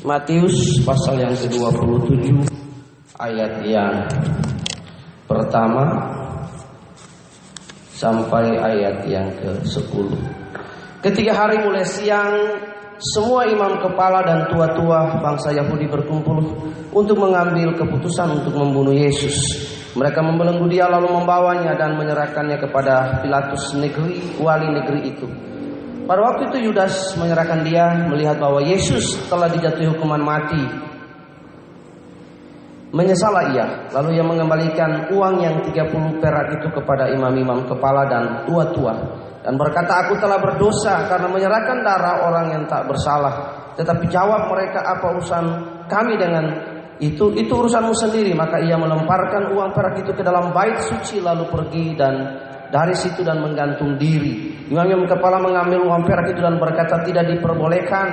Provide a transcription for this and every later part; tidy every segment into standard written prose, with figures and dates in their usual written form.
Matius pasal yang ke-27 ayat yang pertama sampai ayat yang ke-10. Ketika hari mulai siang, semua imam kepala dan tua-tua bangsa Yahudi berkumpul untuk mengambil keputusan untuk membunuh Yesus. Mereka membelenggu dia lalu membawanya dan menyerahkannya kepada Pilatus, wali negeri itu. Pada waktu itu Yudas menyerahkan dia, melihat bahwa Yesus telah dijatuhi hukuman mati. Menyesallah ia, lalu ia mengembalikan uang yang 30 perak itu kepada imam-imam kepala dan tua-tua, dan berkata, "Aku telah berdosa karena menyerahkan darah orang yang tak bersalah." Tetapi jawab mereka, "Apa urusan kami dengan itu urusanmu sendiri." Maka ia melemparkan uang perak itu ke dalam bait suci lalu pergi dan dari situ dan menggantung diri. Imam-imam kepala mengambil uang perak itu dan berkata, "Tidak diperbolehkan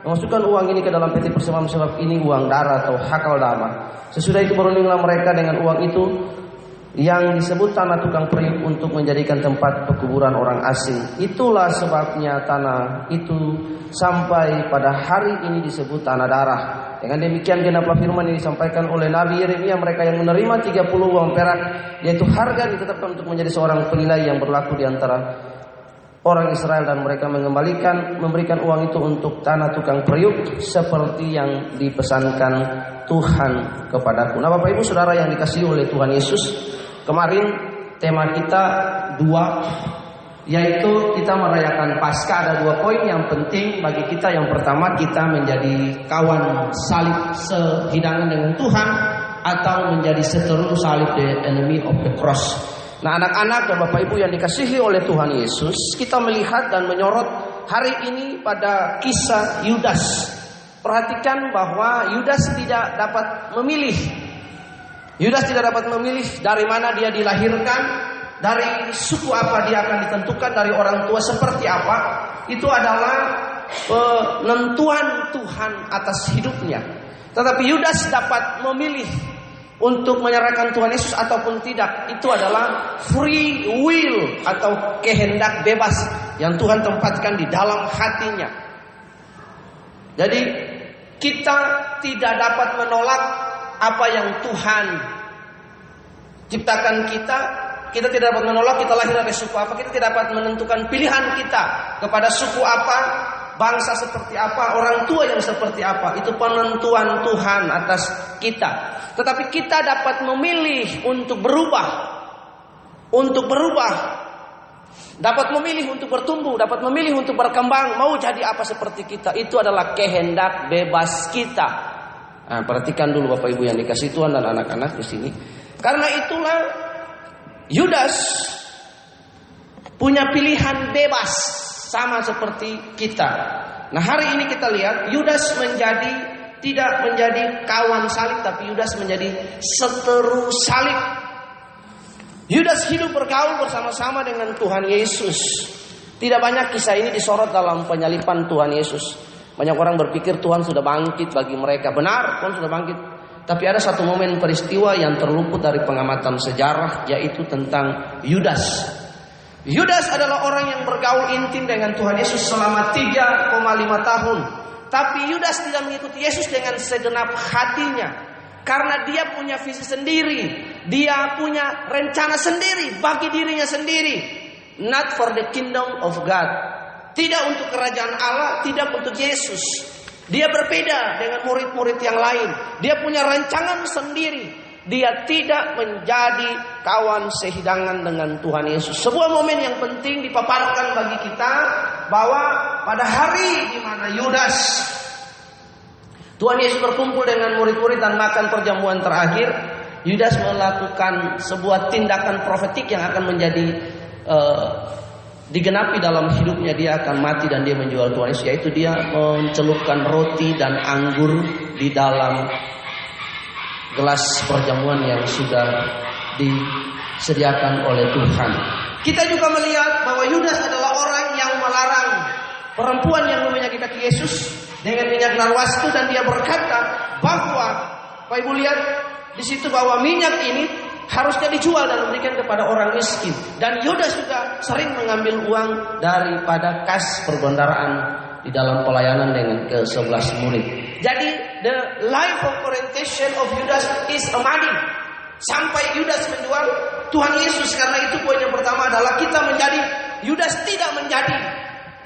memasukkan uang ini ke dalam peti persembahan, sebab ini uang darah atau hakal damai." Sesudah itu berundinglah mereka dengan uang itu yang disebut tanah tukang periuk untuk menjadikan tempat pekuburan orang asing. Itulah sebabnya tanah itu sampai pada hari ini disebut tanah darah. Dengan demikian genaplah firman yang disampaikan oleh Nabi Yeremia, mereka yang menerima 30 uang perak, yaitu harga ditetapkan untuk menjadi seorang penilai yang berlaku di antara orang Israel, dan mereka memberikan uang itu untuk tanah tukang periuk seperti yang dipesankan Tuhan kepadaku. Nah, Bapak Ibu Saudara yang dikasihi oleh Tuhan Yesus, kemarin tema kita 2, yaitu kita merayakan Paskah. Ada 2 poin yang penting bagi kita. Yang pertama, kita menjadi kawan salib sehidangan dengan Tuhan, atau menjadi seteru salib, the enemy of the cross. Nah, anak-anak dan Bapak Ibu yang dikasihi oleh Tuhan Yesus, kita melihat dan menyorot hari ini pada kisah Yudas. Perhatikan bahwa Yudas tidak dapat memilih. Yudas tidak dapat memilih dari mana dia dilahirkan, dari suku apa dia akan ditentukan, dari orang tua seperti apa. Itu adalah penentuan Tuhan atas hidupnya. Tetapi Yudas dapat memilih untuk menyerahkan Tuhan Yesus ataupun tidak. Itu adalah free will atau kehendak bebas yang Tuhan tempatkan di dalam hatinya. Jadi kita tidak dapat menolak apa yang Tuhan ciptakan kita. Kita tidak dapat menolak kita lahir dari suku apa. Kita tidak dapat menentukan pilihan kita kepada suku apa, bangsa seperti apa, orang tua yang seperti apa. Itu penentuan Tuhan atas kita. Tetapi kita dapat memilih untuk berubah. Dapat memilih untuk bertumbuh, dapat memilih untuk berkembang, mau jadi apa seperti kita. Itu adalah kehendak bebas kita. Nah, perhatikan dulu Bapak Ibu yang dikasihi Tuhan dan anak-anak di sini. Karena itulah Yudas punya pilihan bebas sama seperti kita. Nah, hari ini kita lihat Yudas tidak menjadi kawan salib, tapi Yudas menjadi seteru salib. Yudas hidup bergaul bersama-sama dengan Tuhan Yesus. Tidak banyak kisah ini disorot dalam penyalipan Tuhan Yesus. Banyak orang berpikir Tuhan sudah bangkit bagi mereka. Benar, Tuhan sudah bangkit. Tapi ada satu momen peristiwa yang terluput dari pengamatan sejarah, yaitu tentang Yudas. Yudas adalah orang yang bergaul intim dengan Tuhan Yesus selama 3,5 tahun. Tapi Yudas tidak mengikuti Yesus dengan segenap hatinya, karena dia punya visi sendiri, dia punya rencana sendiri bagi dirinya sendiri. Not for the kingdom of God. Tidak untuk kerajaan Allah, tidak untuk Yesus. Dia berbeda dengan murid-murid yang lain. Dia punya rancangan sendiri. Dia tidak menjadi kawan sehidangan dengan Tuhan Yesus. Sebuah momen yang penting dipaparkan bagi kita, bahwa pada hari di mana Yudas, Tuhan Yesus berkumpul dengan murid-murid dan makan perjamuan terakhir, Yudas melakukan sebuah tindakan profetik yang akan menjadi digenapi dalam hidupnya. Dia akan mati dan dia menjual Tuhan Yesus, yaitu dia mencelupkan roti dan anggur di dalam gelas perjamuan yang sudah disediakan oleh Tuhan. Kita juga melihat bahwa Yudas adalah orang yang melarang perempuan yang meminjaki kaki Yesus dengan minyak narwastu, dan dia berkata bahwa, Bapak Ibu lihat di situ, bahwa minyak ini harusnya dijual dan diberikan kepada orang miskin. Dan Yudas juga sering mengambil uang daripada kas perbendaharaan di dalam pelayanan dengan ke-11 murid. Jadi the life of orientation of Judas is a money. Sampai Yudas menjual Tuhan Yesus. Karena itu poin yang pertama adalah kita menjadi, Yudas tidak menjadi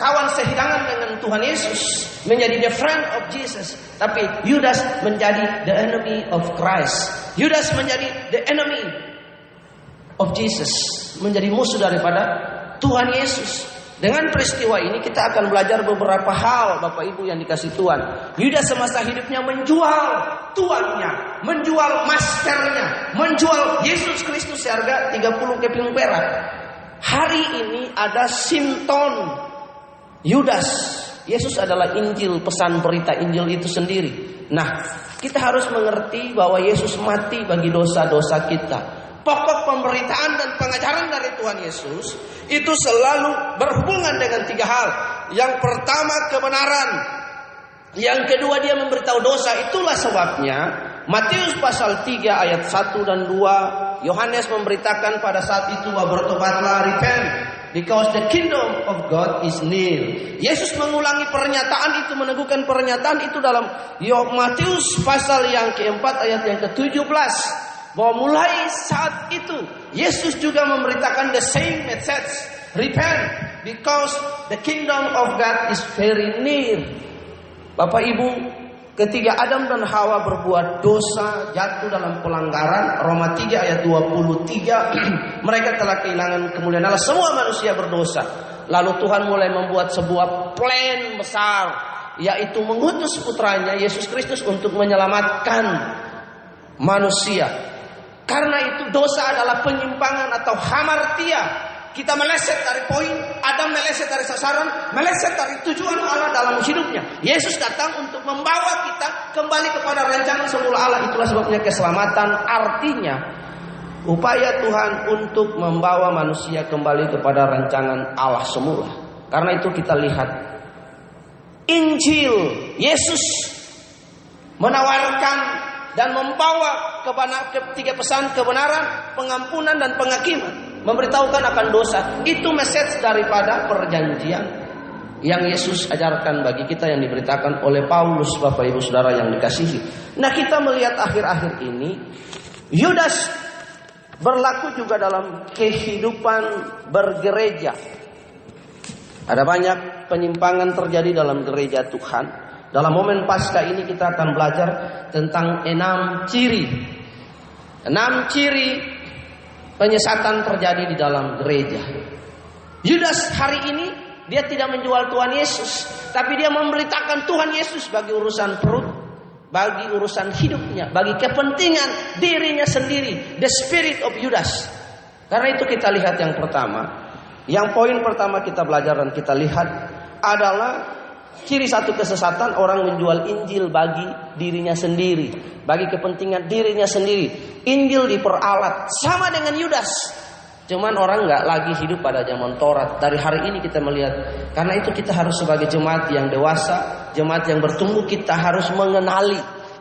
kawan sehidangan dengan Tuhan Yesus, menjadi the friend of Jesus, tapi Yudas menjadi the enemy of Christ. Yudas menjadi the enemy of Jesus, menjadi musuh daripada Tuhan Yesus. Dengan peristiwa ini kita akan belajar beberapa hal, Bapak Ibu yang dikasih Tuhan. Yudas semasa hidupnya menjual tuannya, menjual masternya, menjual Yesus Kristus seharga 30 keping perak. Hari ini ada simptom Yudas. Yesus adalah Injil, pesan berita Injil itu sendiri. Nah, kita harus mengerti bahwa Yesus mati bagi dosa-dosa kita. Pokok pemberitaan dan pengajaran dari Tuhan Yesus itu selalu berhubungan dengan 3 hal. Yang pertama kebenaran, yang kedua dia memberitahu dosa. Itulah sebabnya Matius pasal 3 ayat 1 dan 2, Yohanes memberitakan pada saat itu, bertobatlah, repent, because the kingdom of God is near. Yesus mengulangi pernyataan itu, meneguhkan pernyataan itu dalam Matius pasal yang keempat ayat yang ke-17. Bahwa mulai saat itu Yesus juga memberitakan the same message, repent because the kingdom of God is very near. Bapak Ibu, ketika Adam dan Hawa berbuat dosa, jatuh dalam pelanggaran, Roma 3 ayat 23, mereka telah kehilangan kemuliaan Allah. Semua manusia berdosa. Lalu Tuhan mulai membuat sebuah plan besar, yaitu mengutus putranya Yesus Kristus untuk menyelamatkan manusia. Karena itu dosa adalah penyimpangan atau hamartia. Kita meleset dari poin, Adam meleset dari sasaran, meleset dari tujuan Allah dalam hidupnya. Yesus datang untuk membawa kita kembali kepada rancangan semula Allah. Itulah sebabnya keselamatan artinya upaya Tuhan untuk membawa manusia kembali kepada rancangan Allah semula. Karena itu kita lihat Injil, Yesus menawarkan dan membawa ketiga pesan: kebenaran, pengampunan, dan penghakiman. Memberitahukan akan dosa. Itu message daripada perjanjian yang Yesus ajarkan bagi kita, yang diberitakan oleh Paulus, Bapak Ibu Saudara yang dikasihi. Nah, kita melihat akhir-akhir ini Yudas berlaku juga dalam kehidupan bergereja. Ada banyak penyimpangan terjadi dalam gereja Tuhan. Dalam momen Paskah ini kita akan belajar tentang 6 ciri. 6 ciri penyesatan terjadi di dalam gereja. Yudas hari ini dia tidak menjual Tuhan Yesus, tapi dia memberitakan Tuhan Yesus bagi urusan perut, bagi urusan hidupnya, bagi kepentingan dirinya sendiri. The spirit of Judas. Karena itu kita lihat yang pertama. Yang poin pertama kita belajar dan kita lihat adalah ciri satu kesesatan: orang menjual Injil bagi dirinya sendiri, bagi kepentingan dirinya sendiri. Injil diperalat sama dengan Yudas. Cuman orang nggak lagi hidup pada zaman Taurat. Dari hari ini kita melihat, karena itu kita harus sebagai jemaat yang dewasa, jemaat yang bertumbuh, kita harus mengenali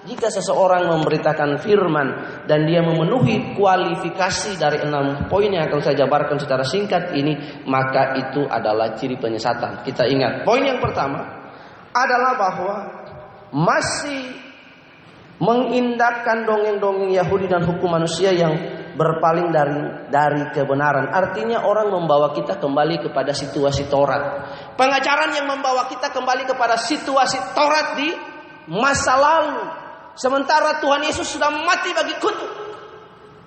jika seseorang memberitakan firman dan dia memenuhi kualifikasi dari 6 poin yang akan saya jabarkan secara singkat ini, maka itu adalah ciri penyesatan. Kita ingat, poin yang pertama adalah bahwa masih mengindahkan dongeng-dongeng Yahudi dan hukum manusia yang berpaling dari kebenaran. Artinya orang membawa kita kembali kepada situasi Taurat. Pengajaran yang membawa kita kembali kepada situasi Taurat di masa lalu. Sementara Tuhan Yesus sudah mati bagi kutuk.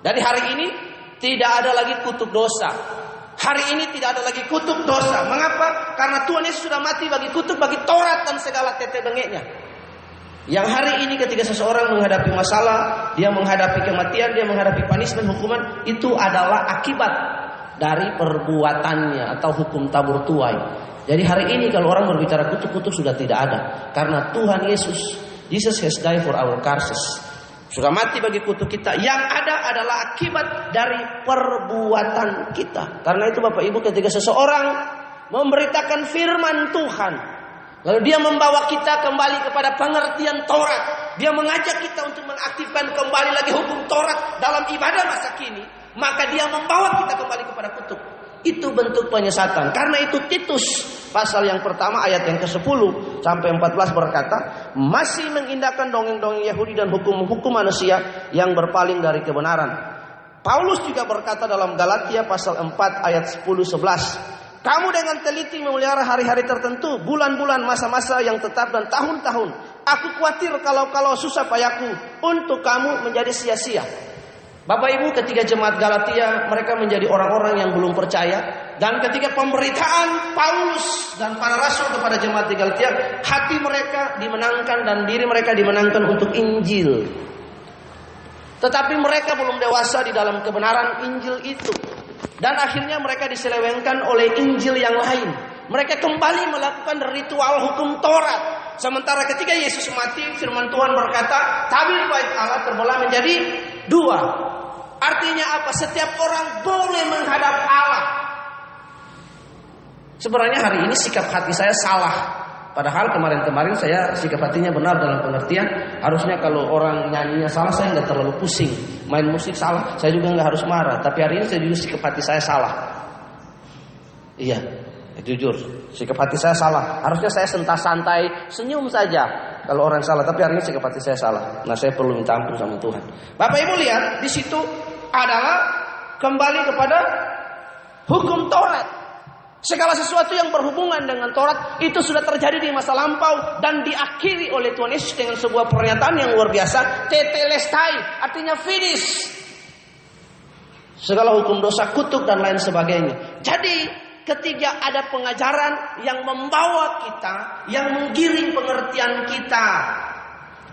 Dari hari ini tidak ada lagi kutuk dosa. Hari ini tidak ada lagi kutuk dosa. Mengapa? Karena Tuhan Yesus sudah mati bagi kutuk, bagi Taurat dan segala tete bengeknya. Yang hari ini ketika seseorang menghadapi masalah, dia menghadapi kematian, dia menghadapi punishment, hukuman, itu adalah akibat dari perbuatannya atau hukum tabur tuai. Jadi hari ini kalau orang berbicara kutuk-kutuk sudah tidak ada. Karena Tuhan Yesus, Jesus has died for our curses, sudah mati bagi kutuk kita. Yang ada adalah akibat dari perbuatan kita. Karena itu Bapak Ibu, ketika seseorang memberitakan firman Tuhan, lalu dia membawa kita kembali kepada pengertian Taurat, dia mengajak kita untuk mengaktifkan kembali lagi hukum Taurat dalam ibadah masa kini, maka dia membawa kita kembali kepada kutuk. Itu bentuk penyesatan. Karena itu Titus pasal yang pertama ayat yang ke-10 sampai 14 berkata, masih mengindahkan dongeng-dongeng Yahudi dan hukum-hukum manusia yang berpaling dari kebenaran. Paulus juga berkata dalam Galatia pasal 4 ayat 10-11, kamu dengan teliti memelihara hari-hari tertentu, bulan-bulan, masa-masa yang tetap dan tahun-tahun. Aku khawatir kalau susah payahku untuk kamu menjadi sia-sia. Bapak Ibu, ketika jemaat Galatia mereka menjadi orang-orang yang belum percaya, dan ketika pemberitaan Paulus dan para rasul kepada jemaat di Galatia, hati mereka dimenangkan dan diri mereka dimenangkan untuk Injil. Tetapi mereka belum dewasa di dalam kebenaran Injil itu, dan akhirnya mereka diselewengkan oleh Injil yang lain. Mereka kembali melakukan ritual hukum Taurat. Sementara ketika Yesus mati, firman Tuhan berkata, tabir bait Allah terbelah menjadi dua. Artinya apa? Setiap orang boleh menghadap Allah. Sebenarnya hari ini sikap hati saya salah. Padahal kemarin-kemarin saya sikap hatinya benar dalam pengertian. Harusnya kalau orang nyanyinya salah, saya nggak terlalu pusing. Main musik salah, saya juga nggak harus marah. Tapi hari ini saya juga sikap hati saya salah. Iya, jujur, sikap hati saya salah. Harusnya saya santai, senyum saja kalau orang salah. Tapi hari ini sikap hati saya salah. Nah, saya perlu minta ampun sama Tuhan. Bapak Ibu lihat, di situ adalah kembali kepada hukum Taurat. Segala sesuatu yang berhubungan dengan Taurat itu sudah terjadi di masa lampau dan diakhiri oleh Tuhan Yesus dengan sebuah pernyataan yang luar biasa, tetelestai, artinya finish. Segala hukum dosa, kutuk dan lain sebagainya. Jadi ketika ada pengajaran yang membawa kita, yang menggiring pengertian kita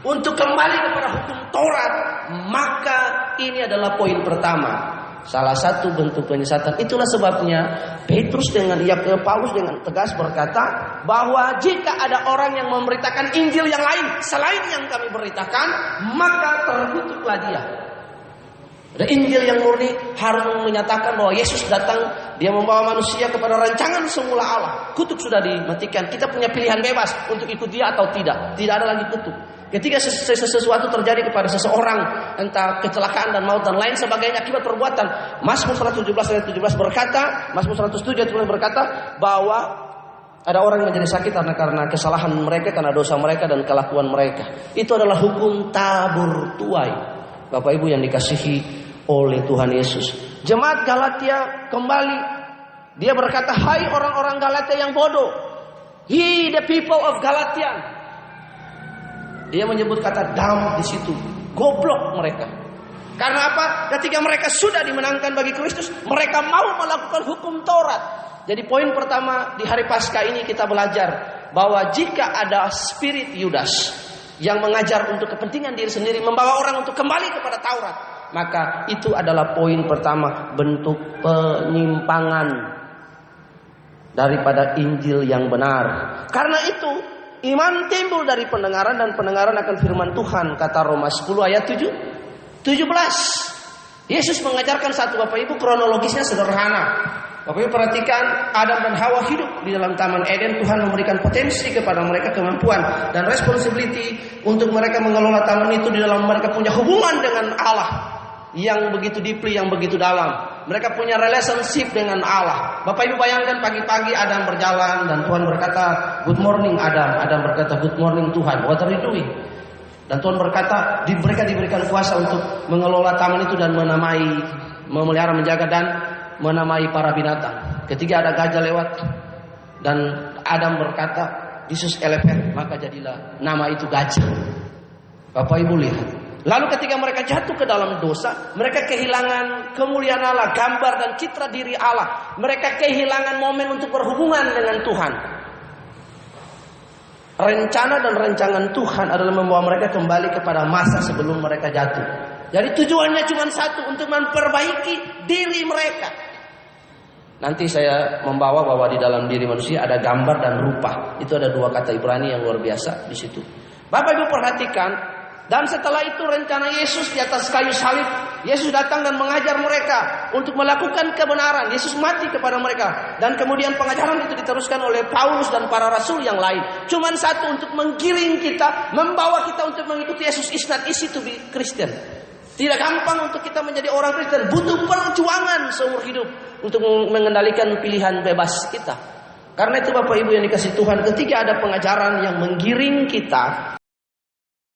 untuk kembali kepada hukum Taurat, maka ini adalah poin pertama. Salah satu bentuk penyesatan. Itulah sebabnya Paulus dengan tegas berkata bahwa jika ada orang yang memberitakan Injil yang lain selain yang kami beritakan, maka terkutuklah dia. Dan Injil yang murni harus menyatakan bahwa Yesus datang, dia membawa manusia kepada rancangan semula Allah. Kutuk sudah dimatikan. Kita punya pilihan bebas untuk ikut dia atau tidak. Tidak ada lagi kutuk. Ketika sesuatu terjadi kepada seseorang, entah kecelakaan dan maut dan lain sebagainya akibat perbuatan, Mazmur 117 ayat 17 berkata, Mazmur 107 ayat 17 berkata bahwa ada orang yang menjadi sakit karena kesalahan mereka, karena dosa mereka dan kelakuan mereka. Itu adalah hukum tabur tuai. Bapak Ibu yang dikasihi oleh Tuhan Yesus. Jemaat Galatia kembali, dia berkata, hai orang-orang Galatia yang bodoh, ye the people of Galatia. Dia menyebut kata dumb di situ, goblok mereka. Karena apa? Ketika mereka sudah dimenangkan bagi Kristus, mereka mau melakukan hukum Taurat. Jadi poin pertama di hari Paskah ini kita belajar bahwa jika ada spirit Yudas yang mengajar untuk kepentingan diri sendiri, membawa orang untuk kembali kepada Taurat, maka itu adalah poin pertama, bentuk penyimpangan daripada Injil yang benar. Karena itu iman timbul dari pendengaran dan pendengaran akan firman Tuhan, kata Roma 10 ayat 17. Yesus mengajarkan satu, Bapak Ibu, kronologisnya sederhana. Bapak Ibu perhatikan, Adam dan Hawa hidup di dalam Taman Eden. Tuhan memberikan potensi kepada mereka, kemampuan dan responsibility untuk mereka mengelola taman itu di dalam mereka punya hubungan dengan Allah yang begitu deeply, yang begitu dalam. Mereka punya relationship dengan Allah. Bapak Ibu bayangkan pagi-pagi Adam berjalan dan Tuhan berkata, good morning Adam. Adam berkata, good morning Tuhan, what are you doing? Dan Tuhan berkata, mereka diberikan kuasa untuk mengelola taman itu dan menamai, memelihara, menjaga dan menamai para binatang. Ketika ada gajah lewat dan Adam berkata, this is elephant, maka jadilah nama itu gajah. Bapak Ibu lihat. Lalu ketika mereka jatuh ke dalam dosa, mereka kehilangan kemuliaan Allah, gambar dan citra diri Allah. Mereka kehilangan momen untuk berhubungan dengan Tuhan. Rencana dan rancangan Tuhan adalah membawa mereka kembali kepada masa sebelum mereka jatuh. Jadi tujuannya cuma satu, untuk memperbaiki diri mereka. Nanti saya membawa bahwa di dalam diri manusia ada gambar dan rupa. Itu ada dua kata Ibrani yang luar biasa di situ. Bapak Ibu perhatikan. Dan setelah itu rencana Yesus di atas kayu salib, Yesus datang dan mengajar mereka untuk melakukan kebenaran. Yesus mati kepada mereka. Dan kemudian pengajaran itu diteruskan oleh Paulus dan para rasul yang lain. Cuman satu, untuk menggiring kita, membawa kita untuk mengikuti Yesus. Is not easy to be Christian. Tidak gampang untuk kita menjadi orang Kristen. Butuh perjuangan seumur hidup untuk mengendalikan pilihan bebas kita. Karena itu Bapak Ibu yang dikasihi Tuhan, ketika ada pengajaran yang menggiring kita